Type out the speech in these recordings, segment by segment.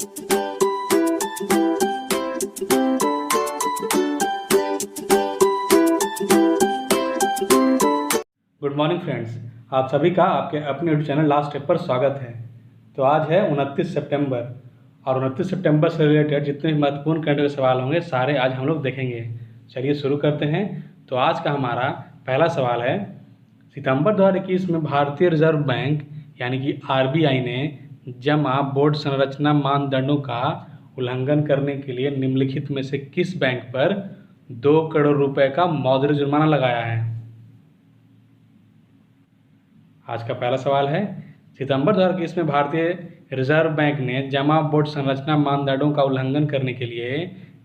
Good morning friends, आप सभी का आपके अपने यूट्यूब चैनल लास्ट स्टेप पर स्वागत है। तो आज है 29 सितंबर और 29 सितंबर से रिलेटेड जितने भी महत्वपूर्ण करंट अफेयर सवाल होंगे सारे आज हम लोग देखेंगे। चलिए शुरू करते हैं। तो आज का हमारा पहला सवाल है, सितंबर 2021 में भारतीय रिजर्व बैंक यानी कि RBI ने जमा बोर्ड संरचना मानदंडों का उल्लंघन करने के लिए निम्नलिखित में से किस बैंक पर 2 करोड़ रुपए का मौद्रिक जुर्माना लगाया है? आज का पहला सवाल है, सितंबर 2021 में भारतीय रिजर्व बैंक ने जमा बोर्ड संरचना मानदंडों का उल्लंघन करने के लिए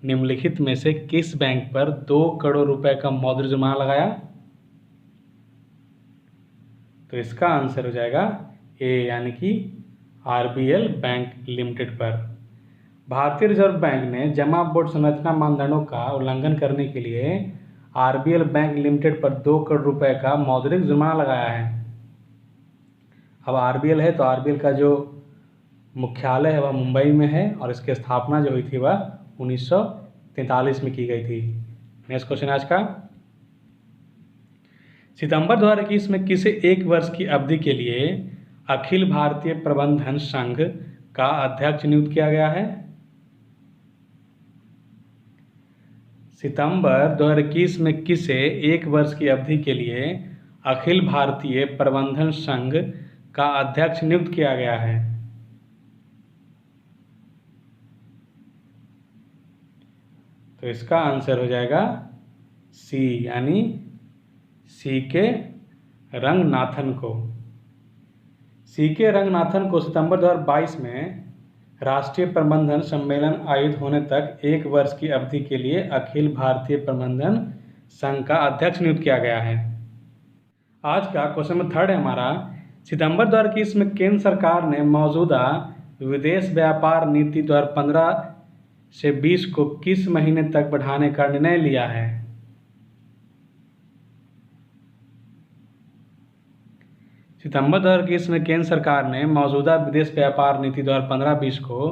निम्नलिखित में से किस बैंक पर 2 करोड़ रुपए का मौद्रिक जुर्माना लगाया? तो इसका आंसर हो जाएगा ए यानी कि RBL बैंक लिमिटेड पर। भारतीय रिजर्व बैंक ने जमा बोर्ड संरचना मानदंडों का उल्लंघन करने के लिए RBL बैंक लिमिटेड पर 2 करोड़ रुपए का मौद्रिक जुर्माना लगाया है। अब RBL है तो RBL का जो मुख्यालय है वह मुंबई में है और इसकी स्थापना जो हुई थी वह 1943 में की गई थी। नेक्स्ट क्वेश्चन आज का, सितंबर 2021 में किसे 1 वर्ष की अवधि के लिए अखिल भारतीय प्रबंधन संघ का अध्यक्ष नियुक्त किया गया है? सितंबर 2021 में किसे 1 वर्ष की अवधि के लिए अखिल भारतीय प्रबंधन संघ का अध्यक्ष नियुक्त किया गया है? तो इसका आंसर हो जाएगा सी यानी CK रंगनाथन को। CK रंगनाथन को सितंबर 2022 में राष्ट्रीय प्रबंधन सम्मेलन आयोजित होने तक 1 वर्ष की अवधि के लिए अखिल भारतीय प्रबंधन संघ का अध्यक्ष नियुक्त किया गया है। आज का क्वेश्चन नंबर 3 है हमारा, सितंबर 2021 में केंद्र सरकार ने मौजूदा विदेश व्यापार नीति 2015 से 20 को किस महीने तक बढ़ाने का निर्णय लिया है? सितंबर 2021 में केंद्र सरकार ने मौजूदा विदेश व्यापार नीति 2015-20 को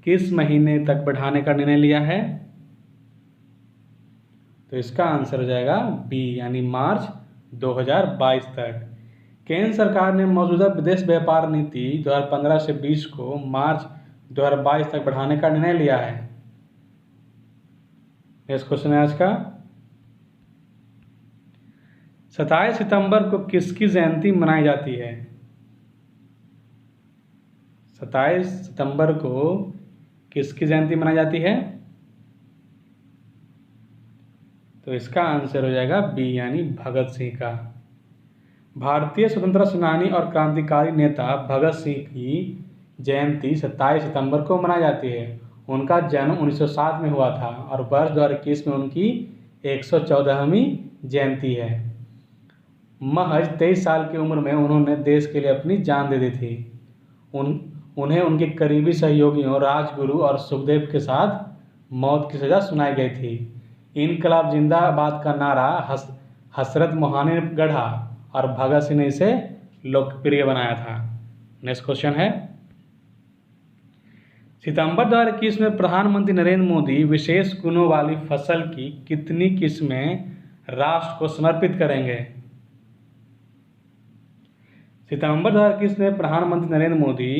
किस महीने तक बढ़ाने का निर्णय लिया है? तो इसका आंसर हो जाएगा बी यानी मार्च 2022 तक। केंद्र सरकार ने मौजूदा विदेश व्यापार नीति 2015 से 20 को मार्च 2022 तक बढ़ाने का निर्णय लिया है। नेक्स्ट क्वेश्चन है आज का, 27 सितंबर को किसकी जयंती मनाई जाती है? 27 सितंबर को किसकी जयंती मनाई जाती है? तो इसका आंसर हो जाएगा बी यानी भगत सिंह का। भारतीय स्वतंत्रता सेनानी और क्रांतिकारी नेता भगत सिंह की जयंती 27 सितंबर को मनाई जाती है। उनका जन्म 1907 में हुआ था और वर्ष 2021 में उनकी 114वीं जयंती है। महज 23 साल की उम्र में उन्होंने देश के लिए अपनी जान दे दी थी। उन्हें उनके करीबी सहयोगियों राजगुरु और सुखदेव के साथ मौत की सज़ा सुनाई गई थी। इनकलाब जिंदाबाद का नारा हसरत मोहानी ने गढ़ा और भगत सिंह ने इसे लोकप्रिय बनाया था। नेक्स्ट क्वेश्चन है, सितंबर 2021 में प्रधानमंत्री नरेंद्र मोदी विशेष गुणों वाली फसल की कितनी किस्में राष्ट्र को समर्पित करेंगे? सितंबर 2021 में प्रधानमंत्री नरेंद्र मोदी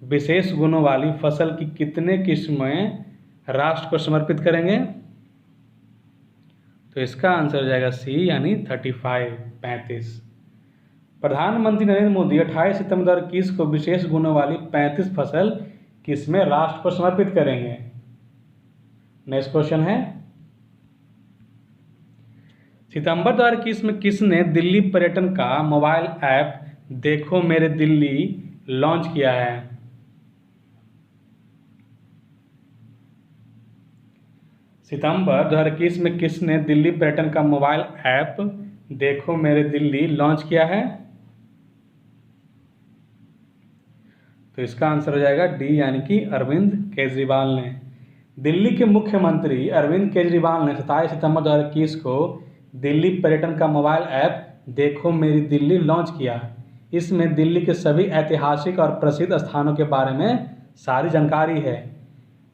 विशेष गुणों वाली फसल की कितने किस्में राष्ट्र को समर्पित करेंगे? तो इसका आंसर हो जाएगा सी यानी 35। प्रधानमंत्री नरेंद्र मोदी 28 सितंबर 2021 को विशेष गुणों वाली 35 फसल किस्में राष्ट्र को समर्पित करेंगे। नेक्स्ट क्वेश्चन है, सितंबर 2021 में किसने दिल्ली पर्यटन का मोबाइल ऐप देखो मेरे दिल्ली लॉन्च किया है? सितंबर 2021 में किसने दिल्ली पर्यटन का मोबाइल ऐप देखो मेरे दिल्ली लॉन्च किया है? तो इसका आंसर हो जाएगा डी यानी कि अरविंद केजरीवाल ने। दिल्ली के मुख्यमंत्री अरविंद केजरीवाल ने 27 सितंबर 2021 को दिल्ली पर्यटन का मोबाइल ऐप देखो मेरी दिल्ली लॉन्च किया। इसमें दिल्ली के सभी ऐतिहासिक और प्रसिद्ध स्थानों के बारे में सारी जानकारी है।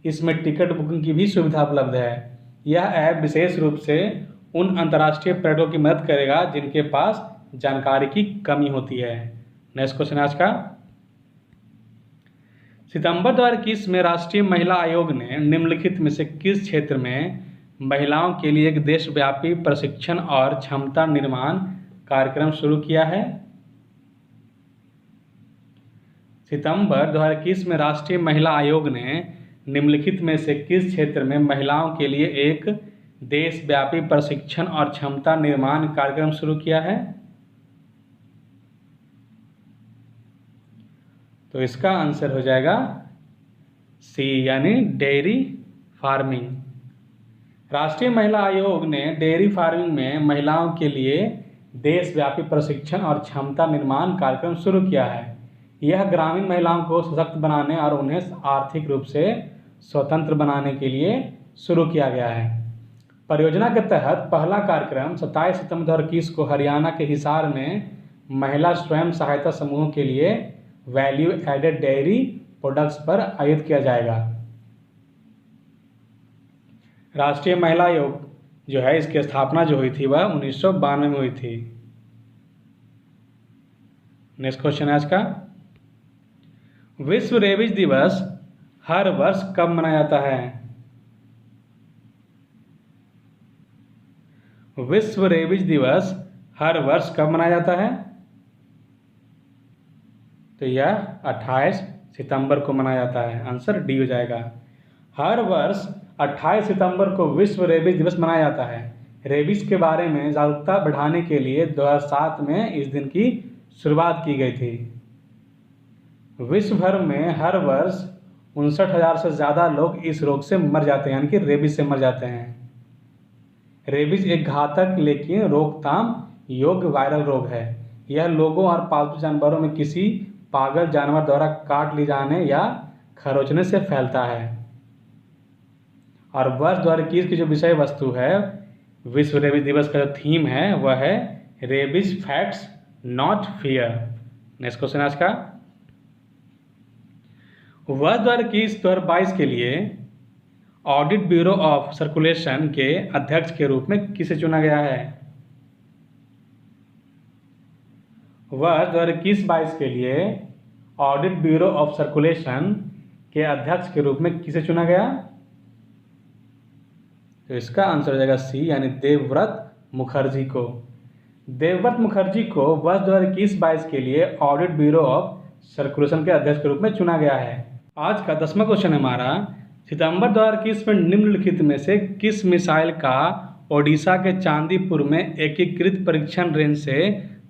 इसमें टिकट बुकिंग की भी सुविधा उपलब्ध है। यह ऐप विशेष रूप से उन अंतर्राष्ट्रीय पर्यटकों की मदद करेगा जिनके पास जानकारी की कमी होती है। नेक्स्ट क्वेश्चन आज का, सितंबर 2021 में राष्ट्रीय महिला आयोग ने निम्नलिखित में से किस क्षेत्र में महिलाओं के लिए एक देशव्यापी प्रशिक्षण और क्षमता निर्माण कार्यक्रम शुरू किया है? सितंबर 2021 में राष्ट्रीय महिला आयोग ने निम्नलिखित में से किस क्षेत्र में महिलाओं के लिए एक देशव्यापी प्रशिक्षण और क्षमता निर्माण कार्यक्रम शुरू किया है? तो इसका आंसर हो जाएगा सी यानी डेयरी फार्मिंग। राष्ट्रीय महिला आयोग ने डेयरी फार्मिंग में महिलाओं के लिए देशव्यापी प्रशिक्षण और क्षमता निर्माण कार्यक्रम शुरू किया है। यह ग्रामीण महिलाओं को सशक्त बनाने और उन्हें आर्थिक रूप से स्वतंत्र बनाने के लिए शुरू किया गया है। परियोजना के तहत पहला कार्यक्रम 27 सितंबर 2021 को हरियाणा के हिसार में महिला स्वयं सहायता समूहों के लिए वैल्यू एडेड डेयरी प्रोडक्ट्स पर आयोजित किया जाएगा। राष्ट्रीय महिला आयोग जो है इसकी स्थापना जो हुई थी वह 1992 में हुई थी। नेक्स्ट क्वेश्चन है आज का, विश्व रेबीज दिवस हर वर्ष कब मनाया जाता है? विश्व रेबीज दिवस हर वर्ष कब मनाया जाता है? तो यह 28 सितंबर को मनाया जाता है। आंसर डी हो जाएगा। हर वर्ष 28 सितंबर को विश्व रेबीज दिवस मनाया जाता है। रेबीज के बारे में जागरूकता बढ़ाने के लिए 2007 में इस दिन की शुरुआत की गई थी। विश्व भर में हर वर्ष 59,000 से ज़्यादा लोग इस रोग से मर जाते हैं, यानी कि रेबीज से मर जाते हैं। रेबीज एक घातक लेकिन रोकथाम योग्य वायरल रोग है। यह लोगों और पालतू जानवरों में किसी पागल जानवर द्वारा काट ले जाने या खरोंचने से फैलता है। और वर्ष 2021 की जो विषय वस्तु है, विश्व रेबीज दिवस का जो थीम है वह है rabies facts not fear. Next question आज का, वर्ष 2021-2022 के लिए ऑडिट ब्यूरो ऑफ सर्कुलेशन के अध्यक्ष के रूप में किसे चुना गया है? वर्ष 2021-22 के लिए ऑडिट ब्यूरो ऑफ सर्कुलेशन के अध्यक्ष के रूप में किसे चुना गया? तो इसका आंसर हो जाएगा सी यानी देवव्रत मुखर्जी को। देवव्रत मुखर्जी को वर्ष 2021-22 के लिए ऑडिट ब्यूरो ऑफ सर्कुलेशन के अध्यक्ष के रूप में चुना गया है। आज का 10वां क्वेश्चन है हमारा, सितंबर 2021 में निम्नलिखित में से किस मिसाइल का ओडिशा के चांदीपुर में एकीकृत परीक्षण रेंज से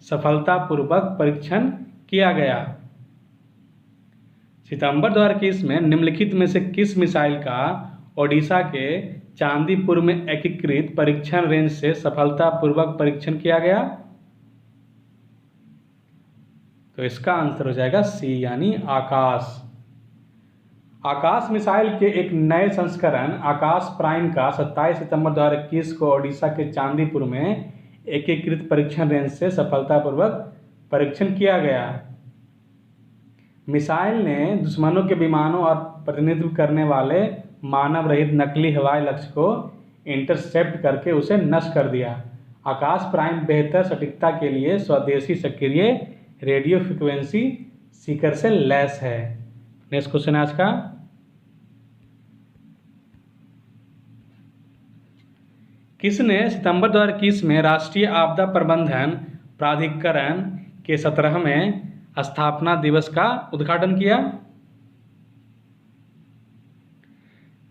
सफलतापूर्वक परीक्षण किया गया? सितंबर 2021 में निम्नलिखित में से किस मिसाइल का ओडिशा के चांदीपुर में एकीकृत परीक्षण रेंज से सफलतापूर्वक परीक्षण किया गया? तो इसका आंसर हो जाएगा सी यानी आकाश। आकाश मिसाइल के एक नए संस्करण आकाश प्राइम का 27 सितंबर 2021 को ओडिशा के चांदीपुर में एकीकृत परीक्षण रेंज से सफलतापूर्वक परीक्षण किया गया। मिसाइल ने दुश्मनों के विमानों और प्रतिनिधित्व करने वाले मानव रहित नकली हवाई लक्ष्य को इंटरसेप्ट करके उसे नष्ट कर दिया। आकाश प्राइम बेहतर सटीकता के लिए स्वदेशी सक्रिय रेडियो फ्रिक्वेंसी सीकर से लैस है। नेक्स्ट क्वेश्चन आज का, किसने सितंबर 2021 में राष्ट्रीय आपदा प्रबंधन प्राधिकरण के 17वें स्थापना दिवस का उद्घाटन किया?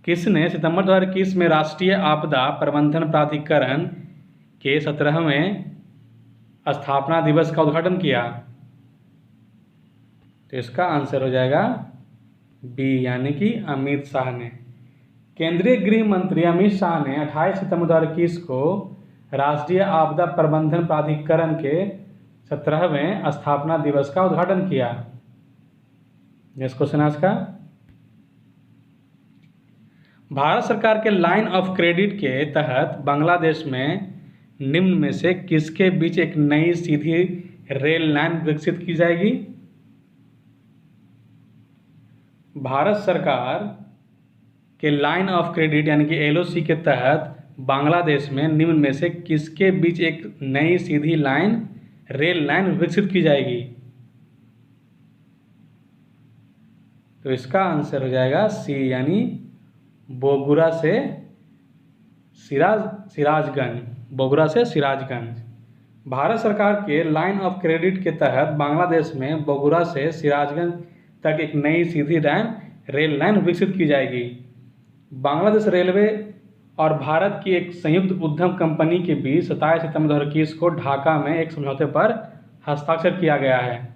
किसने सितंबर 2021 में राष्ट्रीय आपदा प्रबंधन प्राधिकरण के 17वें स्थापना दिवस का उद्घाटन किया? तो इसका आंसर हो जाएगा बी यानी कि अमित शाह ने। केंद्रीय गृह मंत्री अमित शाह ने 28 सितंबर 2021 को राष्ट्रीय आपदा प्रबंधन प्राधिकरण के 17वें स्थापना दिवस का उद्घाटन किया। नेक्स्ट क्वेश्चन आज का, भारत सरकार के लाइन ऑफ क्रेडिट के तहत बांग्लादेश में निम्न में से किसके बीच एक नई सीधी रेल लाइन विकसित की जाएगी? भारत सरकार के लाइन ऑफ क्रेडिट यानी कि LOC के तहत बांग्लादेश में निम्न में से किसके बीच एक नई सीधी लाइन रेल लाइन विकसित की जाएगी? तो इसका आंसर हो जाएगा सी यानी बोगुरा से सिराजगंज। बोगुरा से सिराजगंज। भारत सरकार के लाइन ऑफ क्रेडिट के तहत बांग्लादेश में बोगुरा से सिराजगंज तक एक नई सीधी रेल लाइन विकसित की जाएगी। बांग्लादेश रेलवे और भारत की एक संयुक्त उद्यम कंपनी के बीच 27 सितंबर 2021 को ढाका में एक समझौते पर हस्ताक्षर किया गया है।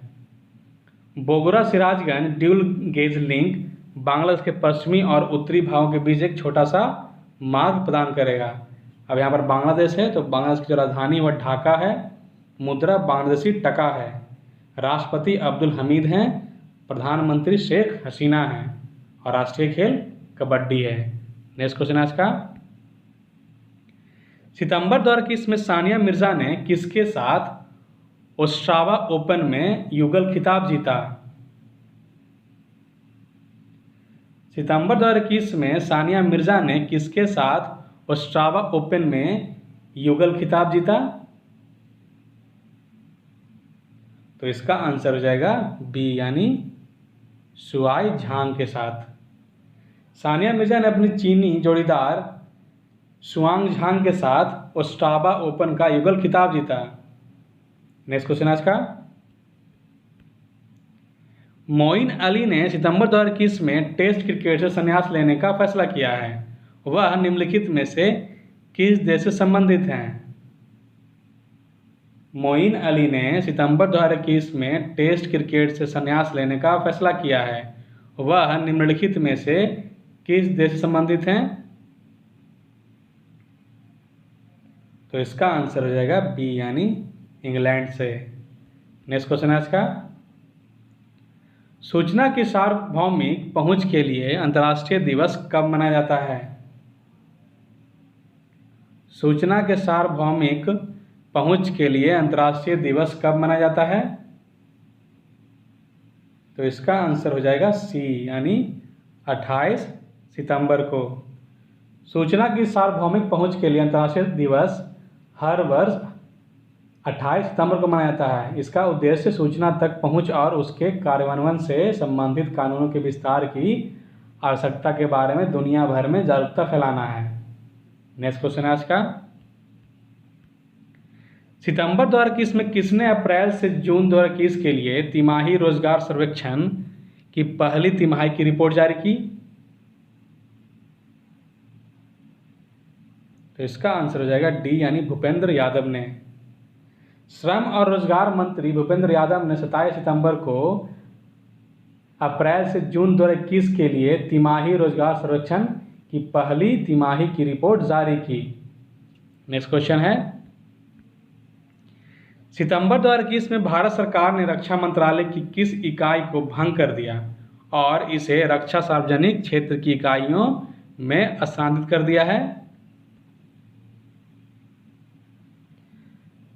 Bogura Sirajganj dual gauge link Bangladesh के पश्चिमी और उत्तरी भागों के बीच एक छोटा सा मार्ग प्रदान करेगा। अब यहाँ पर बांग्लादेश है तो बांग्लादेश की जो राजधानी वह ढाका है। मुद्रा बांग्लादेशी टका है। राष्ट्रपति अब्दुल हमीद हैं। प्रधानमंत्री शेख हसीना हैं। और राष्ट्रीय खेल कबड्डी है। नेक्स्ट क्वेश्चन आज का, सितंबर 2021 में सानिया मिर्जा ने किसके साथ ओस्ट्रावा ओपन में युगल खिताब जीता? सितंबर 2021 में सानिया मिर्जा ने किसके साथ ओस्ट्रावा ओपन में युगल खिताब जीता? तो इसका आंसर हो जाएगा बी यानी सुआई झांग के साथ। सानिया मिर्जा ने अपनी चीनी जोड़ीदार सुआंग झांग के साथ ओस्ट्रावा ओपन का युगल खिताब जीता। नेक्स्ट क्वेश्चन आज का, मोइन अली ने सितंबर 2021 में टेस्ट क्रिकेट से संन्यास लेने का फैसला किया है। वह निम्नलिखित में से किस देश से संबंधित हैं? मोइन अली ने सितंबर 2021 में टेस्ट क्रिकेट से संन्यास लेने का फैसला किया है। वह निम्नलिखित में से किस देश से संबंधित हैं? तो इसका आंसर हो जाएगा बी यानी इंग्लैंड से। नेक्स्ट क्वेश्चन है इसका, सूचना की सार्वभौमिक पहुंच के लिए अंतर्राष्ट्रीय दिवस कब मनाया जाता है? सूचना के सार्वभौमिक पहुंच के लिए अंतर्राष्ट्रीय दिवस कब मनाया जाता है? तो इसका आंसर हो जाएगा सी यानी 28 सितंबर को। सूचना की सार्वभौमिक पहुंच के लिए अंतर्राष्ट्रीय दिवस हर वर्ष 28 सितंबर को मनाया जाता है। इसका उद्देश्य सूचना तक पहुंच और उसके कार्यान्वयन से संबंधित कानूनों के विस्तार की आवश्यकता के बारे में दुनिया भर में जागरूकता फैलाना है। नेक्स्ट क्वेश्चन है आज का, सितंबर 2021 में किसने अप्रैल से जून 2021 के लिए तिमाही रोजगार सर्वेक्षण की पहली तिमाही की रिपोर्ट जारी की? तो इसका आंसर हो जाएगा डी यानी भूपेंद्र यादव ने। श्रम और रोजगार मंत्री भूपेंद्र यादव ने 27 सितंबर को अप्रैल से जून 2021 के लिए तिमाही रोजगार सर्वेक्षण की पहली तिमाही की रिपोर्ट जारी की। नेक्स्ट क्वेश्चन है, सितंबर 2021 में भारत सरकार ने रक्षा मंत्रालय की किस इकाई को भंग कर दिया और इसे रक्षा सार्वजनिक क्षेत्र की इकाइयों में स्थानांतरित कर दिया है?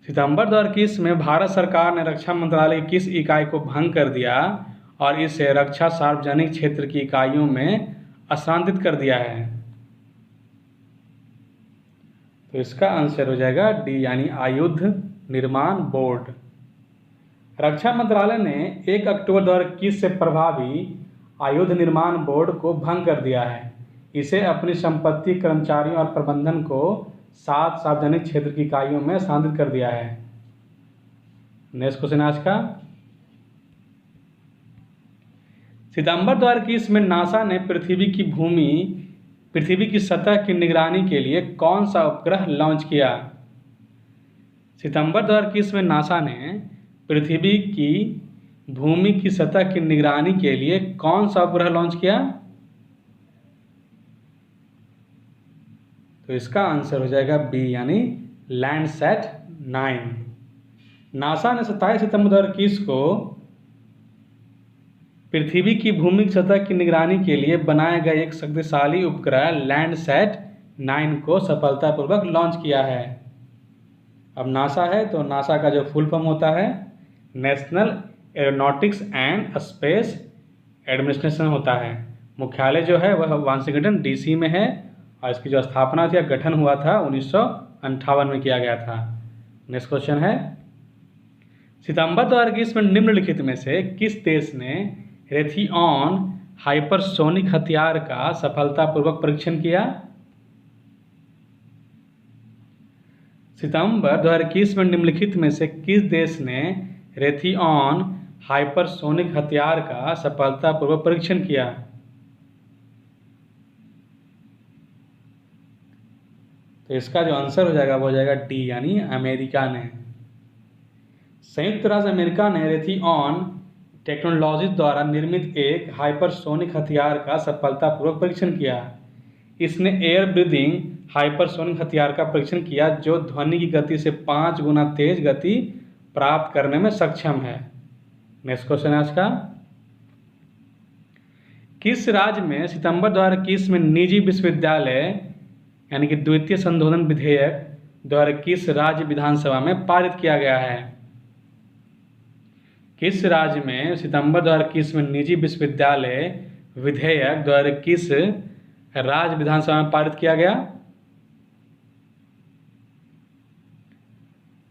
सितंबर 2021 में भारत सरकार ने रक्षा मंत्रालय की किस इकाई को भंग कर दिया और इसे रक्षा सार्वजनिक क्षेत्र की इकाइयों में स्थानांतरित कर दिया है? तो इसका आंसर हो जाएगा डी यानी आयुध निर्माण बोर्ड। रक्षा मंत्रालय ने 1 अक्टूबर 2021 से प्रभावी आयुध निर्माण बोर्ड को भंग कर दिया है। इसे अपनी संपत्ति, कर्मचारियों और प्रबंधन को 7 सार्वजनिक क्षेत्र की इकाइयों में स्थानांतरित कर दिया है। नेक्स्ट क्वेश्चन आज का, सितंबर 2021 में नासा ने पृथ्वी की सतह की निगरानी के लिए कौन सा उपग्रह लॉन्च किया? सितंबर 2021 में नासा ने पृथ्वी की भूमि की सतह की निगरानी के लिए कौन सा उपग्रह लॉन्च किया? तो इसका आंसर हो जाएगा बी यानी लैंडसैट 9। नासा ने 27 सितंबर 2021 को पृथ्वी की भूमि की सतह की निगरानी के लिए बनाए गए एक शक्तिशाली उपग्रह लैंडसैट 9 को सफलतापूर्वक लॉन्च किया है। अब नासा है तो नासा का जो फुल फॉर्म होता है national aeronautics and space administration होता है। मुख्यालय जो है वह वाशिंगटन डीसी में है और इसकी जो स्थापना थी या गठन हुआ था 1958 में किया गया था। नेक्स्ट क्वेश्चन है, सितंबर 2021 में निम्नलिखित में से किस देश ने रेथियॉन हाइपरसोनिक हथियार का सफलतापूर्वक परीक्षण किया? सितंबर 2021 में निम्नलिखित में से किस देश ने रेथियॉन हाइपरसोनिक हथियार का सफलतापूर्वक परीक्षण किया? तो इसका जो आंसर हो जाएगा वो हो जाएगा डी यानी अमेरिका ने। संयुक्त राज्य अमेरिका ने रेथियॉन टेक्नोलॉजी द्वारा निर्मित एक हाइपरसोनिक हथियार का सफलतापूर्वक परीक्षण किया। इसने एयर ब्रीदिंग हाइपरसोनिक हथियार का परीक्षण किया जो ध्वनि की गति से 5 गुना तेज गति प्राप्त करने में सक्षम है। नेक्स्ट क्वेश्चन है आज का, किस राज्य में सितंबर 2021 में निजी विश्वविद्यालय यानी कि द्वितीय संशोधन विधेयक 2021 राज्य विधानसभा में पारित किया गया है? किस राज्य में सितंबर 2021 में निजी विश्वविद्यालय विधेयक 2021 राज्य विधानसभा में पारित किया गया?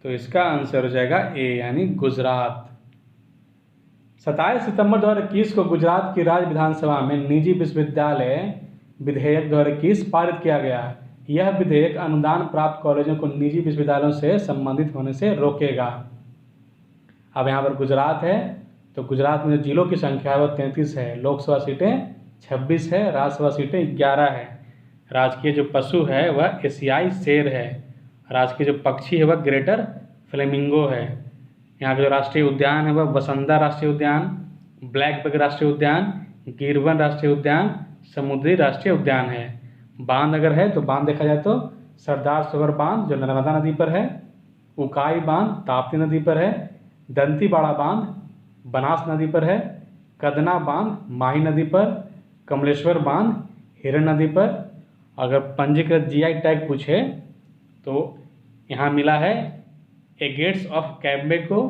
तो इसका आंसर हो जाएगा ए यानी गुजरात। 27 सितंबर 2021 को गुजरात की राज्य विधानसभा में निजी विश्वविद्यालय विधेयक 2021 पारित किया गया। यह विधेयक अनुदान प्राप्त कॉलेजों को निजी विश्वविद्यालयों से संबंधित होने से रोकेगा। अब यहाँ पर गुजरात है तो गुजरात में जो जिलों की संख्या है वह 33 है, लोकसभा सीटें 26 है, राज्यसभा सीटें 11 है। राजकीय जो पशु है वह एशियाई शेर है, राजकीय जो पक्षी है वह ग्रेटर फ्लेमिंगो है। यहाँ का जो राष्ट्रीय उद्यान है वह वसंदा राष्ट्रीय उद्यान, ब्लैकबक राष्ट्रीय उद्यान, गिरवन राष्ट्रीय उद्यान, समुद्री राष्ट्रीय उद्यान है। बांध अगर है तो बांध देखा जाए तो सरदार सरोवर बांध जो नर्मदा नदी पर है, उकाई बांध ताप्ती नदी पर है, दंतीवाड़ा बांध बनास नदी पर है, कदना बांध माही नदी पर, कमलेश्वर बांध हिरन नदी पर। अगर पंजीकृत जीआई टैग पूछे तो यहाँ मिला है एगेट्स ऑफ कैम्बे को,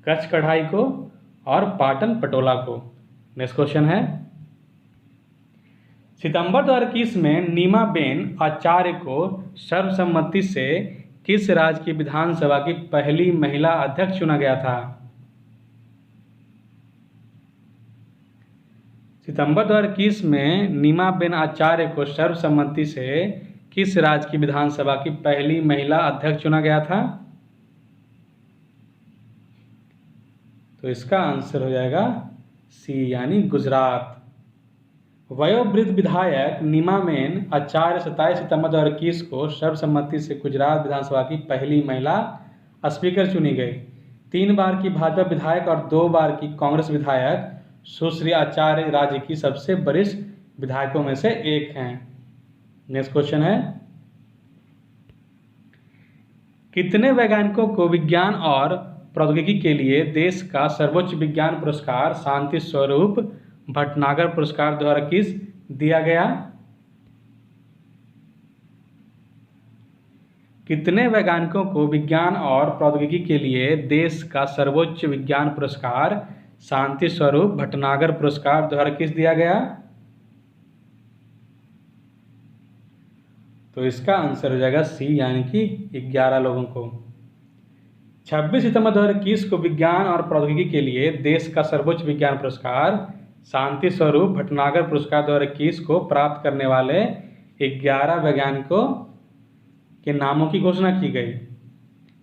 कच्छ कढ़ाई को और पाटन पटोला को। नेक्स्ट क्वेश्चन है, सितंबर 2021 में नीमाबेन आचार्य को सर्वसम्मति से किस राज्य की विधानसभा की पहली महिला अध्यक्ष चुना गया था? सितंबर 2021 में नीमाबेन आचार्य को सर्वसम्मति से किस राज्य की विधानसभा की पहली महिला अध्यक्ष चुना गया था? तो इसका आंसर हो जाएगा सी यानी गुजरात। वयोवृद्ध विधायक नीमाबेन आचार्य 27 सितंबर 2021 को सर्वसम्मति से गुजरात विधानसभा की पहली महिला स्पीकर चुनी गई। 3 बार की भाजपा विधायक और 2 बार की कांग्रेस विधायक सुश्री आचार्य राज्य की सबसे वरिष्ठ विधायकों में से एक हैं। नेक्स्ट क्वेश्चन है, कितने वैज्ञानिकों को विज्ञान और प्रौद्योगिकी के लिए देश का सर्वोच्च विज्ञान पुरस्कार शांति स्वरूप भटनागर पुरस्कार 2021 दिया गया? कितने वैज्ञानिकों को विज्ञान और प्रौद्योगिकी के लिए देश का सर्वोच्च विज्ञान पुरस्कार शांति स्वरूप भटनागर पुरस्कार 2021 दिया गया? तो इसका आंसर हो जाएगा सी यानी कि 11 लोगों को। 26 सितंबर 2021 को विज्ञान और प्रौद्योगिकी के लिए देश का सर्वोच्च विज्ञान पुरस्कार शांति स्वरूप भटनागर पुरस्कार 2021 को प्राप्त करने वाले 11 वैज्ञानिकों के नामों की घोषणा की गई।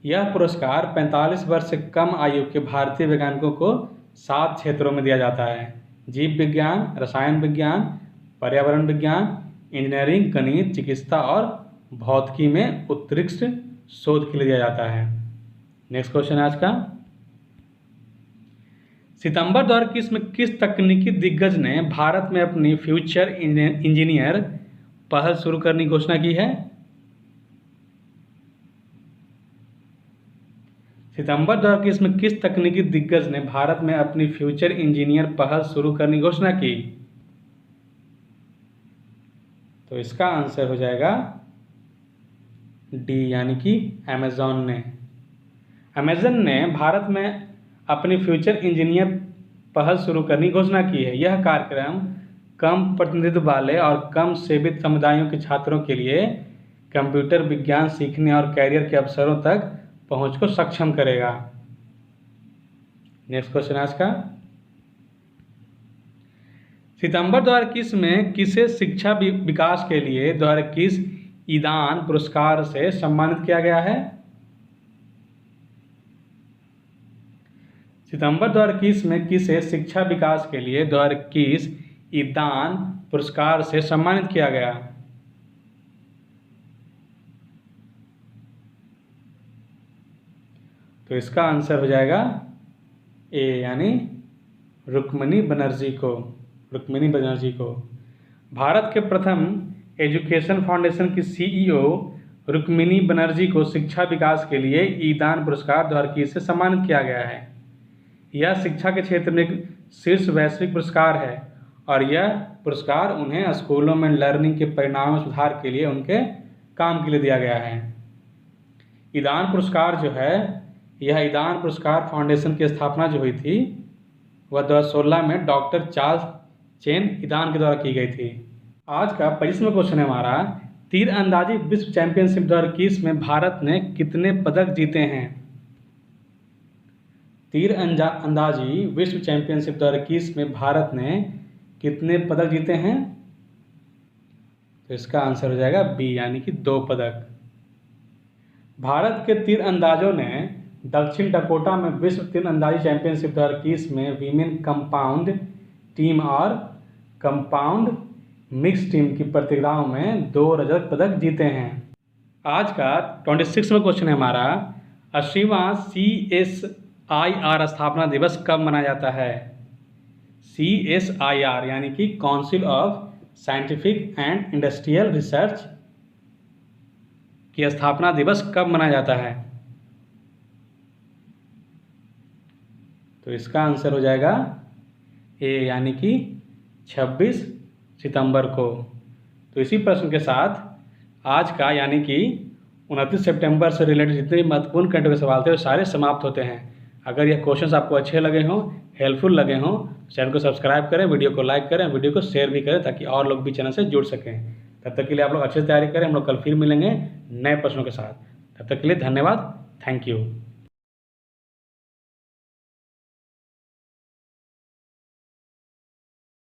यह पुरस्कार 45 वर्ष से कम आयु के भारतीय वैज्ञानिकों को 7 क्षेत्रों में दिया जाता है: जीव विज्ञान, रसायन विज्ञान, पर्यावरण विज्ञान, इंजीनियरिंग, गणित, चिकित्सा और भौतिकी में उत्कृष्ट शोध के लिए दिया जाता है। नेक्स्ट क्वेश्चन है आज का, सितंबर 2021 में किस तकनीकी दिग्गज ने भारत में अपनी फ्यूचर इंजीनियर पहल शुरू करने की घोषणा की है? सितंबर 2021 में किस तकनीकी दिग्गज ने भारत में अपनी फ्यूचर इंजीनियर पहल शुरू करने की घोषणा की? तो इसका आंसर हो जाएगा डी यानी कि अमेज़न ने। अमेज़न ने भारत में अपनी फ्यूचर इंजीनियर पहल शुरू करने की घोषणा की है। यह कार्यक्रम कम प्रतिनिधित्व वाले और कम सेवित समुदायों के छात्रों के लिए कंप्यूटर विज्ञान सीखने और कैरियर के अवसरों तक पहुंच को सक्षम करेगा। नेक्स्ट क्वेश्चन आज का, सितंबर 2021 में किसे शिक्षा विकास के लिए 2021 ईदान पुरस्कार से सम्मानित किया गया है? सितंबर 2021 में किसे शिक्षा विकास के लिए 2021 ईदान पुरस्कार से सम्मानित किया गया? तो इसका आंसर हो जाएगा ए, यानी रुक्मिणी बनर्जी को। भारत के प्रथम एजुकेशन फाउंडेशन की सीईओ रुक्मिणी बनर्जी को शिक्षा विकास के लिए ईदान पुरस्कार 2021 से सम्मानित किया गया है। यह शिक्षा के क्षेत्र में एक शीर्ष वैश्विक पुरस्कार है और यह पुरस्कार उन्हें स्कूलों में लर्निंग के परिणाम में सुधार के लिए उनके काम के लिए दिया गया है। ईदान पुरस्कार जो है, यह ईदान पुरस्कार फाउंडेशन की स्थापना जो हुई थी वह 2016 में डॉक्टर चार्ल्स चेन ईदान के द्वारा की गई थी। आज का 25वां क्वेश्चन है हमारा, तीरंदाजी विश्व चैंपियनशिप 2021 में भारत ने कितने पदक जीते हैं? तीरंदाजी विश्व चैंपियनशिप 2021 में भारत ने कितने पदक जीते हैं? तो इसका आंसर हो जाएगा बी, यानी कि 2 पदक। भारत के तीरंदाजों ने दक्षिण डकोटा में विश्व तीरंदाजी चैंपियनशिप 2021 में वीमेन कंपाउंड टीम और कंपाउंड मिक्स टीम की प्रतियोगिताओं में 2 रजत पदक जीते हैं। आज का 26वां क्वेश्चन है हमारा, 80वां CSIR स्थापना दिवस कब मनाया जाता है? CSIR यानी कि council of scientific and industrial research की स्थापना दिवस कब मनाया जाता है? तो इसका आंसर हो जाएगा ए, यानी कि 26 सितंबर को। तो इसी प्रश्न के साथ आज का यानी कि 29 सितंबर से रिलेटेड जितने भी महत्वपूर्ण करंट अफेयर सवाल थे वो सारे समाप्त होते हैं। अगर ये क्वेश्चंस आपको अच्छे लगे हों, हेल्पफुल लगे हों, चैनल को सब्सक्राइब करें, वीडियो को लाइक करें, वीडियो को शेयर भी करें ताकि और लोग भी चैनल से जुड़ सकें। तब तक के लिए आप लोग अच्छे से तैयारी करें। हम लोग कल फिर मिलेंगे नए प्रश्नों के साथ। तब तक के लिए धन्यवाद। Thank you.